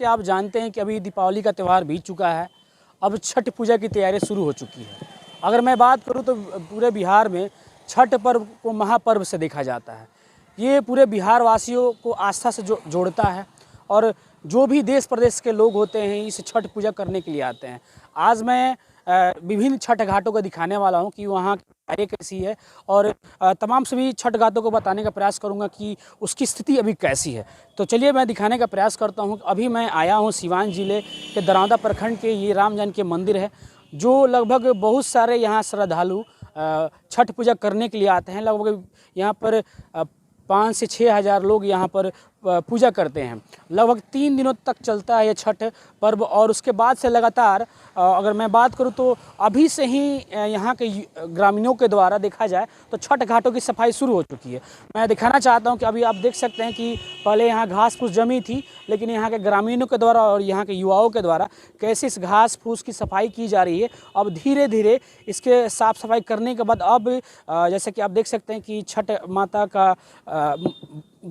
कि आप जानते हैं कि अभी दीपावली का त्यौहार बीत चुका है। अब छठ पूजा की तैयारी शुरू हो चुकी है। अगर मैं बात करूं तो पूरे बिहार में छठ पर्व को महापर्व से देखा जाता है। ये पूरे बिहार वासियों को आस्था से जोड़ता है और जो भी देश प्रदेश के लोग होते हैं इस छठ पूजा करने के लिए आते हैं। आज मैं विभिन्न छठ घाटों को दिखाने वाला हूं कि वहाँ की कैसी है और तमाम सभी छठ घाटों को बताने का प्रयास करूंगा कि उसकी स्थिति अभी कैसी है। तो चलिए मैं दिखाने का प्रयास करता हूं। अभी मैं आया हूं सिवान जिले के दरौंदा प्रखंड के ये राम जानकी मंदिर है, जो लगभग बहुत सारे यहाँ श्रद्धालु छठ पूजा करने के लिए आते हैं। लगभग यहाँ पर 5 से 6 हज़ार लोग यहाँ पर पूजा करते हैं। लगभग 3 दिनों तक चलता है ये छठ पर्व और उसके बाद से लगातार अगर मैं बात करूं तो अभी से ही यहाँ के ग्रामीणों के द्वारा देखा जाए तो छठ घाटों की सफाई शुरू हो चुकी है। मैं दिखाना चाहता हूं कि अभी आप देख सकते हैं कि पहले यहाँ घास फूस जमी थी, लेकिन यहाँ के ग्रामीणों के द्वारा और यहाँ के युवाओं के द्वारा कैसे इस घास फूस की सफाई की जा रही है। अब धीरे धीरे इसके साफ़ सफाई करने के बाद अब जैसे कि आप देख सकते हैं कि छठ माता का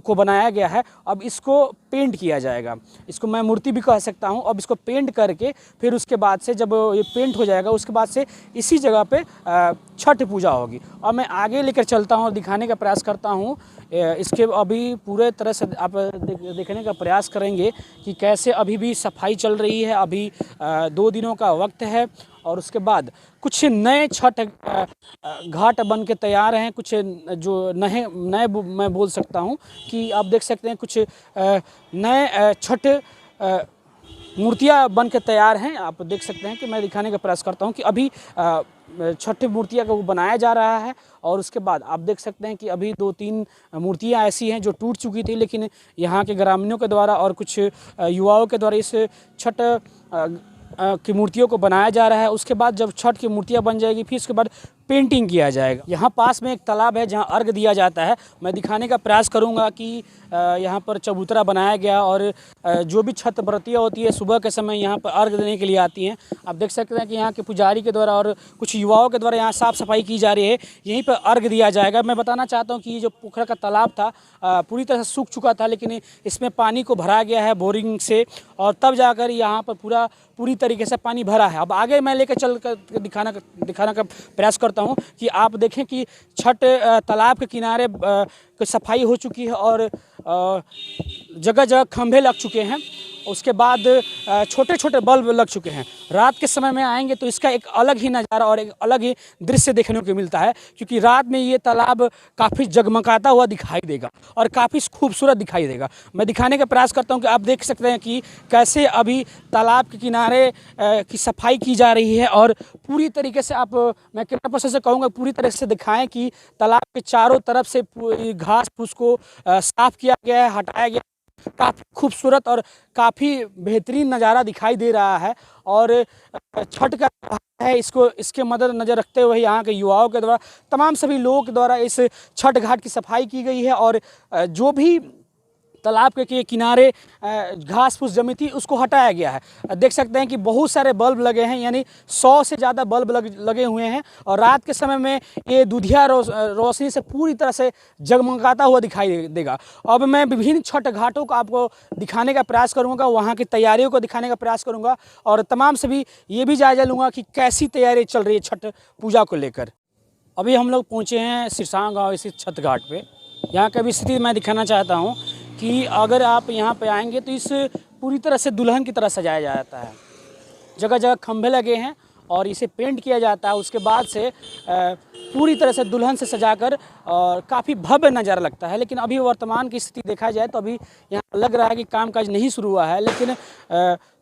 को बनाया गया है। अब इसको पेंट किया जाएगा, इसको मैं मूर्ति भी कह सकता हूं। अब इसको पेंट करके फिर उसके बाद से जब ये पेंट हो जाएगा उसके बाद से इसी जगह पे छठ पूजा होगी। और मैं आगे लेकर चलता हूं और दिखाने का प्रयास करता हूं। इसके अभी पूरे तरह से आप देखने का प्रयास करेंगे कि कैसे अभी भी सफाई चल रही है। अभी 2 दिनों का वक्त है और उसके बाद कुछ नए छठ घाट बन के तैयार हैं। कुछ जो नए मैं बोल सकता हूं कि आप देख सकते हैं कुछ नए छठ मूर्तियां बन के तैयार हैं। आप देख सकते हैं कि मैं दिखाने का प्रयास करता हूं कि अभी छठ मूर्तियां को बनाया जा रहा है और उसके बाद आप देख सकते हैं कि अभी 2-3 मूर्तियां ऐसी हैं जो टूट चुकी थी, लेकिन यहाँ के ग्रामीणों के द्वारा और कुछ युवाओं के द्वारा इस छठ की मूर्तियों को बनाया जा रहा है। उसके बाद जब छठ की मूर्तियां बन जाएगी फिर उसके बाद पेंटिंग किया जाएगा। यहाँ पास में एक तालाब है जहाँ अर्घ दिया जाता है। मैं दिखाने का प्रयास करूँगा कि यहाँ पर चबूतरा बनाया गया और जो भी छठ व्रतियाँ होती है सुबह के समय यहाँ पर अर्घ देने के लिए आती हैं। आप देख सकते हैं कि यहाँ के पुजारी के द्वारा और कुछ युवाओं के द्वारा यहाँ साफ़ सफाई की जा रही है। यहीं पर अर्घ दिया जाएगा। मैं बताना चाहता हूँ कि ये जो पोखरा का तालाब था पूरी तरह से सूख चुका था, लेकिन इसमें पानी को भरा गया है बोरिंग से और तब जाकर यहाँ पर पूरी तरीके से पानी भरा है। अब आगे मैं लेकर चल कर दिखाना का प्रयास करता हूँ कि आप देखें कि छठ तालाब के किनारे की सफाई हो चुकी है और जगह जगह खंभे लग चुके हैं। उसके बाद छोटे छोटे बल्ब लग चुके हैं। रात के समय में आएंगे तो इसका एक अलग ही नज़ारा और एक अलग ही दृश्य देखने को मिलता है, क्योंकि रात में ये तालाब काफ़ी जगमगाता हुआ दिखाई देगा और काफ़ी खूबसूरत दिखाई देगा। मैं दिखाने का प्रयास करता हूं कि आप देख सकते हैं कि कैसे अभी तालाब के किनारे की सफाई की जा रही है और पूरी तरीके से मैं कैमरा पर्सन से कहूँगा पूरी तरह से दिखाएँ कि तालाब के चारों तरफ से घास फूस को साफ़ किया गया है, हटाया गया। काफ़ी खूबसूरत और काफ़ी बेहतरीन नज़ारा दिखाई दे रहा है और छठ का है इसके मद्देनजर रखते हुए यहाँ के युवाओं के द्वारा तमाम सभी लोगों के द्वारा इस छठ घाट की सफाई की गई है और जो भी तालाब के किनारे घास फूस जमी थी उसको हटाया गया है। देख सकते हैं कि बहुत सारे बल्ब लगे हैं, यानी 100 से ज़्यादा बल्ब लगे हुए हैं और रात के समय में ये दूधिया रोशनी से पूरी तरह से जगमगाता हुआ दिखाई देगा। अब मैं विभिन्न छठ घाटों को आपको दिखाने का प्रयास करूँगा, वहाँ की तैयारियों को दिखाने का प्रयास करूँगा और तमाम सभी ये भी जायजा लूँगा कि कैसी तैयारी चल रही है छठ पूजा को लेकर। अभी हम लोग पहुँचे हैं सिरसांग गाँव इसी छठ घाट पर। यहाँ की भी स्थिति मैं दिखाना चाहता हूँ कि अगर आप यहाँ पे आएंगे तो इस पूरी तरह से दुल्हन की तरह सजाया जाता है। जगह जगह खंभे लगे हैं और इसे पेंट किया जाता है। उसके बाद से पूरी तरह से दुल्हन से सजाकर और काफ़ी भव्य नज़ारा लगता है। लेकिन अभी वर्तमान की स्थिति देखा जाए तो अभी यहाँ लग रहा है कि कामकाज नहीं शुरू हुआ है, लेकिन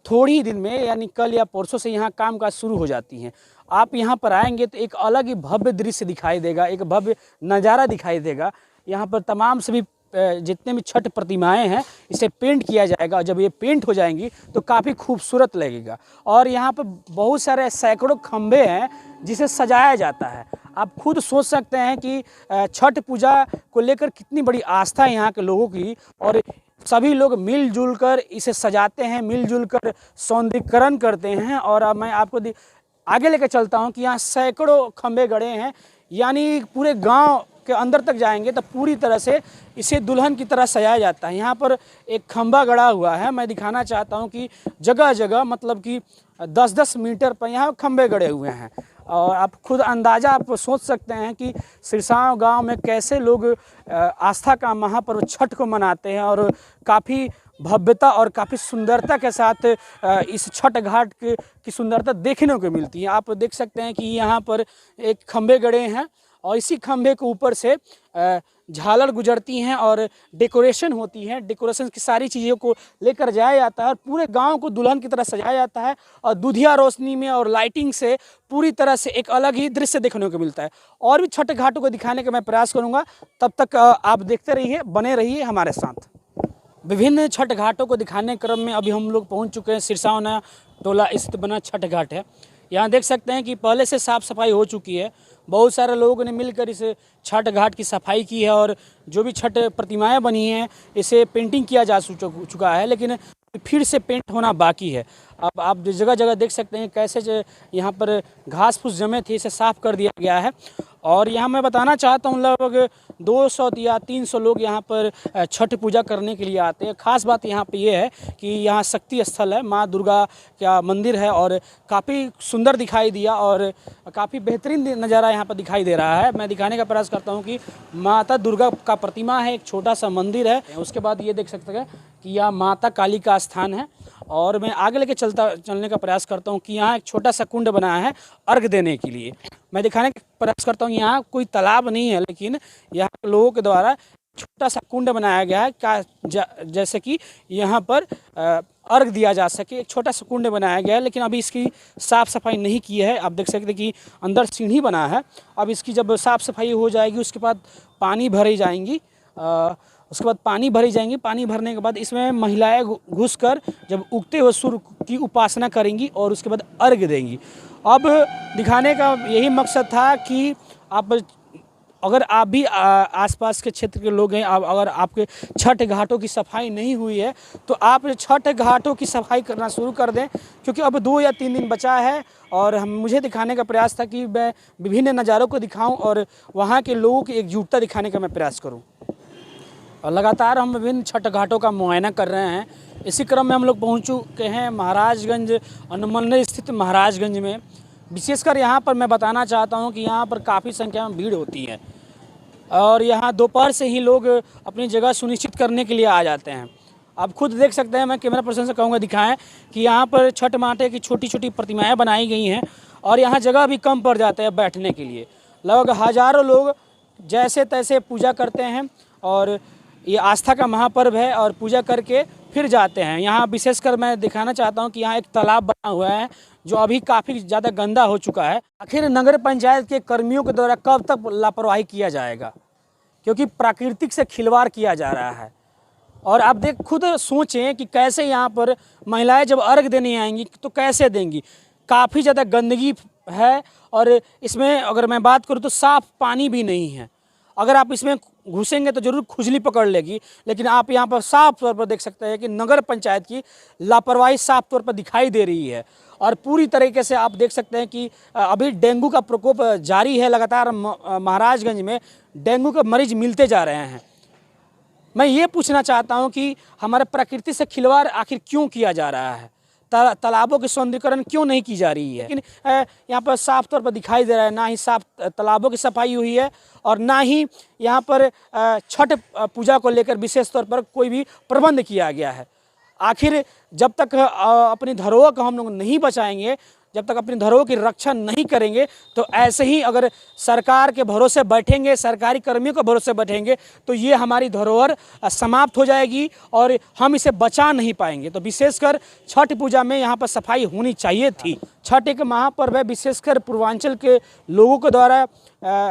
थोड़ी ही दिन में यानी कल या परसों से यहाँ कामकाज शुरू हो जाती हैं। आप यहाँ पर आएँगे तो एक अलग ही भव्य दृश्य दिखाई देगा, एक भव्य नज़ारा दिखाई देगा। यहाँ पर तमाम सभी जितने भी छठ प्रतिमाएं हैं इसे पेंट किया जाएगा। जब ये पेंट हो जाएंगी तो काफ़ी खूबसूरत लगेगा और यहाँ पर बहुत सारे सैकड़ों खंभे हैं जिसे सजाया जाता है। आप खुद सोच सकते हैं कि छठ पूजा को लेकर कितनी बड़ी आस्था है यहाँ के लोगों की और सभी लोग मिलजुल कर इसे सजाते हैं, मिलजुल कर सौंदर्यीकरण करते हैं। और अब मैं आपको आगे लेकर चलता हूँ कि यहाँ सैकड़ों खंभे गड़े हैं, यानी पूरे गांव के अंदर तक जाएंगे तो पूरी तरह से इसे दुल्हन की तरह सजाया जाता है। यहाँ पर एक खंभा गड़ा हुआ है, मैं दिखाना चाहता हूँ कि जगह जगह मतलब कि 10-10 मीटर पर यहाँ खंभे गड़े हुए हैं। और आप खुद अंदाज़ा आप सोच सकते हैं कि सिरसांव गांव में कैसे लोग आस्था का महापर्व छठ को मनाते हैं और काफ़ी भव्यता और काफ़ी सुंदरता के साथ इस छठ घाट की सुंदरता देखने को मिलती है। आप देख सकते हैं कि यहाँ पर एक खंभे गड़े हैं और इसी खंभे के ऊपर से झालर गुजरती हैं और डेकोरेशन होती है। डेकोरेशन की सारी चीज़ों को लेकर जाया जाता है और पूरे गांव को दुल्हन की तरह सजाया जाता है और दूधिया रोशनी में और लाइटिंग से पूरी तरह से एक अलग ही दृश्य देखने को मिलता है। और भी छठ घाटों को दिखाने का मैं प्रयास करूँगा, तब तक आप देखते रहिए, बने रहिए हमारे साथ। विभिन्न छठ घाटों को दिखाने के क्रम में अभी हम लोग पहुँच चुके हैं। सिरसांव टोला स्थित बना छठ घाट है। यहाँ देख सकते हैं कि पहले से साफ़ सफाई हो चुकी है। बहुत सारे लोगों ने मिलकर इस छठ घाट की सफाई की है और जो भी छठ प्रतिमाएं बनी हैं इसे पेंटिंग किया जा चुका है, लेकिन फिर से पेंट होना बाकी है। अब आप जगह जगह देख सकते हैं कैसे यहाँ पर घास फूस जमे थे, इसे साफ़ कर दिया गया है। और यहाँ मैं बताना चाहता हूँ लगभग 200 या 300 लोग यहाँ पर छठ पूजा करने के लिए आते हैं। ख़ास बात यहाँ पे ये है कि यहाँ शक्ति स्थल है, माँ दुर्गा का मंदिर है और काफ़ी सुंदर दिखाई दिया और काफ़ी बेहतरीन नज़ारा यहाँ पर दिखाई दे रहा है। मैं दिखाने का प्रयास करता हूँ कि माता दुर्गा का प्रतिमा है, एक छोटा सा मंदिर है। उसके बाद ये देख सकते हैं कि यह माता काली का स्थान है। और मैं आगे लेके चलने का प्रयास करता हूँ कि यहाँ एक छोटा सा कुंड बनाया है अर्घ देने के लिए। मैं दिखाने का प्रयास करता हूँ यहाँ कोई तालाब नहीं है, लेकिन यहाँ लोगों के द्वारा छोटा सा कुंड बनाया गया है जैसे कि यहाँ पर अर्घ दिया जा सके। एक छोटा सा कुंड बनाया गया है, लेकिन अभी इसकी साफ़ सफाई नहीं की है। आप देख सकते हैं कि अंदर सीढ़ी बना है। अब इसकी जब साफ़ सफाई हो जाएगी उसके बाद पानी भरी जाएंगी। पानी भरने के बाद इसमें महिलाएं घुसकर जब उगते हुए सूर्य की उपासना करेंगी और उसके बाद अर्घ देंगी। अब दिखाने का यही मकसद था कि अगर आप भी आसपास के क्षेत्र के लोग हैं, अगर आपके छठ घाटों की सफाई नहीं हुई है तो आप छठ घाटों की सफाई करना शुरू कर दें, क्योंकि अब 2 या 3 दिन बचा है। और मुझे दिखाने का प्रयास था कि मैं विभिन्न नज़ारों को दिखाऊं और वहाँ के लोगों की एकजुटता दिखाने का मैं प्रयास करूँ। और लगातार हम विभिन्न छठ घाटों का मुआयना कर रहे हैं। इसी क्रम में हम लोग पहुँच चुके हैं महाराजगंज अनुमंडल स्थित महाराजगंज में। विशेषकर यहाँ पर मैं बताना चाहता हूँ कि यहाँ पर काफ़ी संख्या में भीड़ होती है और यहाँ दोपहर से ही लोग अपनी जगह सुनिश्चित करने के लिए आ जाते हैं। आप खुद देख सकते हैं, मैं कैमरा पर्सन से कहूँगा दिखाएं कि यहाँ पर छठ माता की छोटी छोटी प्रतिमाएँ बनाई गई हैं और यहाँ जगह भी कम पड़ जाते हैं बैठने के लिए। लगभग हज़ारों लोग जैसे तैसे पूजा करते हैं और ये आस्था का महापर्व है और पूजा करके फिर जाते हैं। यहाँ विशेषकर मैं दिखाना चाहता हूँ कि यहाँ एक तालाब बना हुआ है जो अभी काफ़ी ज़्यादा गंदा हो चुका है। आखिर नगर पंचायत के कर्मियों के द्वारा कब तक लापरवाही किया जाएगा, क्योंकि प्राकृतिक से खिलवाड़ किया जा रहा है। और आप खुद सोचें कि कैसे यहाँ पर महिलाएं जब अर्घ देने आएंगी तो कैसे देंगी। काफ़ी ज़्यादा गंदगी है और इसमें अगर मैं बात करूँ तो साफ़ पानी भी नहीं है। अगर आप इसमें घुसेंगे तो ज़रूर खुजली पकड़ लेगी, लेकिन आप यहाँ पर साफ तौर पर देख सकते हैं कि नगर पंचायत की लापरवाही साफ तौर पर दिखाई दे रही है। और पूरी तरीके से आप देख सकते हैं कि अभी डेंगू का प्रकोप जारी है। लगातार महाराजगंज में डेंगू के मरीज मिलते जा रहे हैं। मैं ये पूछना चाहता हूँ कि हमारे प्रकृति से खिलवाड़ आखिर क्यों किया जा रहा है, तालाबों के सौंदर्यीकरण क्यों नहीं की जा रही है। लेकिन यहाँ पर साफ तौर पर दिखाई दे रहा है, ना ही साफ तालाबों की सफाई हुई है और ना ही यहाँ पर छठ पूजा को लेकर विशेष तौर पर कोई भी प्रबंध किया गया है। आखिर जब तक अपनी धरोहर को हम लोग नहीं बचाएंगे, जब तक अपनी धरोहर की रक्षा नहीं करेंगे, तो ऐसे ही अगर सरकार के भरोसे बैठेंगे, सरकारी कर्मियों के भरोसे बैठेंगे, तो ये हमारी धरोहर समाप्त हो जाएगी और हम इसे बचा नहीं पाएंगे। तो विशेषकर छठ पूजा में यहाँ पर सफाई होनी चाहिए थी। छठ एक महापर्व है, विशेषकर पूर्वांचल के लोगों के द्वारा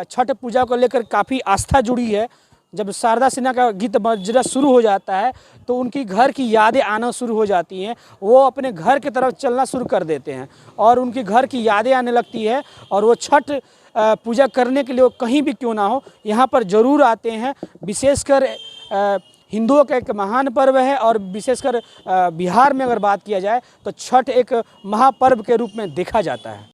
छठ पूजा को लेकर काफ़ी आस्था जुड़ी है। जब शारदा सिन्हा का गीत बजना शुरू हो जाता है तो उनकी घर की यादें आना शुरू हो जाती हैं। वो अपने घर की तरफ चलना शुरू कर देते हैं और उनकी घर की यादें आने लगती है और वो छठ पूजा करने के लिए वो कहीं भी क्यों ना हो यहाँ पर ज़रूर आते हैं। विशेषकर हिंदुओं का एक महान पर्व है और विशेषकर बिहार में अगर बात किया जाए तो छठ एक महापर्व के रूप में देखा जाता है।